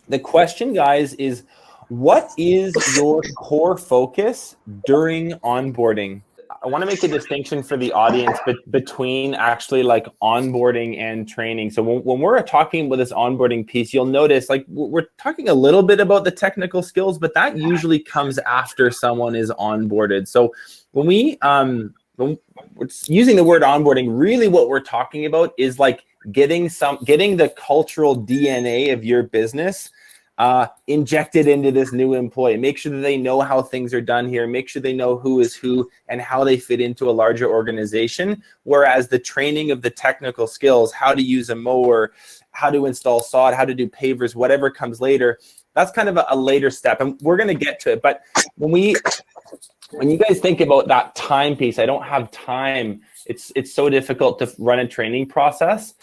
The question, guys, is what is your core focus during onboarding? I want to make a distinction for the audience between actually like onboarding and training. So when we're talking about this onboarding piece, you'll notice like we're talking a little bit about the technical skills, but that usually comes after someone is onboarded. So when we're using the word onboarding, really what we're talking about is like getting the cultural DNA of your business injected into this new employee. Make sure that they know how things are done here. Make sure they know who is who and how they fit into a larger organization. Whereas the training of the technical skills, how to use a mower, how to install sod, how to do pavers, whatever comes later, that's kind of a later step. And we're going to get to it. But when you guys think about that time piece, I don't have time. It's so difficult to run a training process.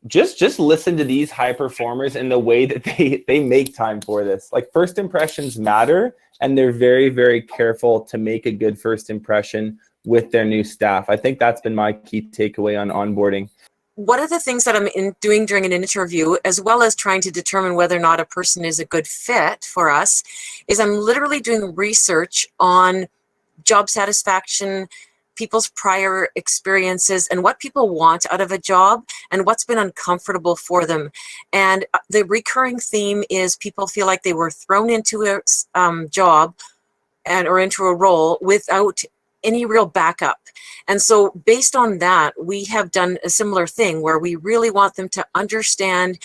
Just listen to these high performers and the way that they make time for this. Like first impressions matter, and they're very, very careful to make a good first impression with their new staff. I think that's been my key takeaway on onboarding. One of the things that I'm doing during an interview, as well as trying to determine whether or not a person is a good fit for us, is I'm literally doing research on job satisfaction, people's prior experiences, and what people want out of a job and what's been uncomfortable for them. And the recurring theme is people feel like they were thrown into a job or into a role without any real backup. And so based on that, we have done a similar thing where we really want them to understand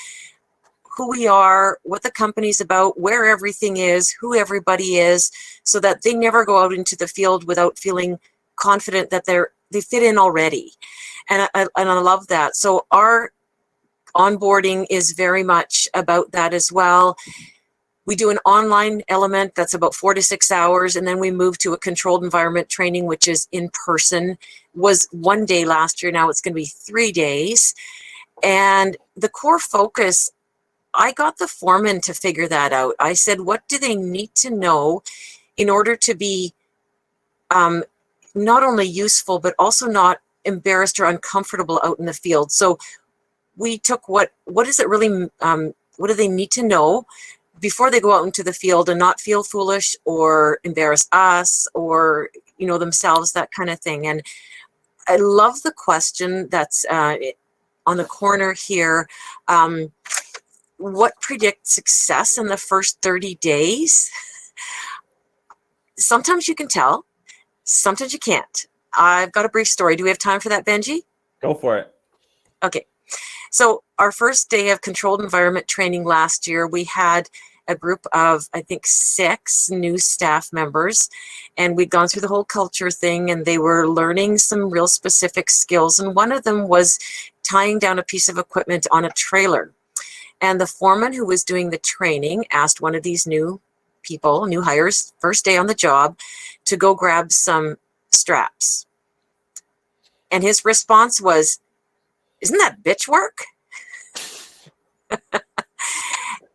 who we are, what the company's about, where everything is, who everybody is, so that they never go out into the field without feeling confident that they fit in already. And I love that. So our onboarding is very much about that as well. We do an online element that's about 4 to 6 hours, and then we move to a controlled environment training, which is in person. Was 1 day last year, now it's going to be 3 days. And the core focus, I got the foreman to figure that out. I said, what do they need to know in order to be not only useful, but also not embarrassed or uncomfortable out in the field? So we took what is it really, what do they need to know before they go out into the field and not feel foolish or embarrass us or, themselves, that kind of thing. And I love the question that's on the corner here. What predicts success in the first 30 days? Sometimes you can tell. Sometimes you can't. I've got a brief story. Do we have time for that, Benji? Go for it. Okay. So our first day of controlled environment training last year, we had a group of, I think, 6 new staff members, and we'd gone through the whole culture thing, and they were learning some real specific skills. And one of them was tying down a piece of equipment on a trailer. And the foreman who was doing the training asked one of these new hires, first day on the job, to go grab some straps. And his response was, "Isn't that bitch work?"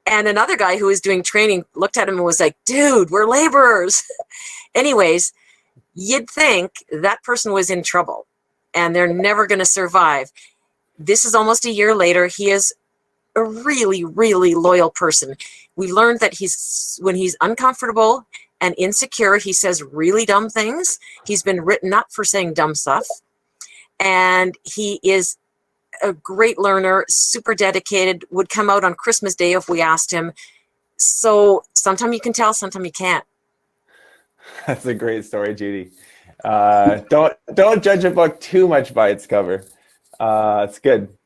And another guy who was doing training looked at him and was like, "Dude, we're laborers." Anyways, you'd think that person was in trouble and they're never going to survive. This is almost a year later. He is a really, really loyal person. We learned that when he's uncomfortable and insecure, he says really dumb things. He's been written up for saying dumb stuff. And he is a great learner, super dedicated, would come out on Christmas Day if we asked him. So sometimes you can tell, sometimes you can't. That's a great story, Judy. Don't judge a book too much by its cover. It's good.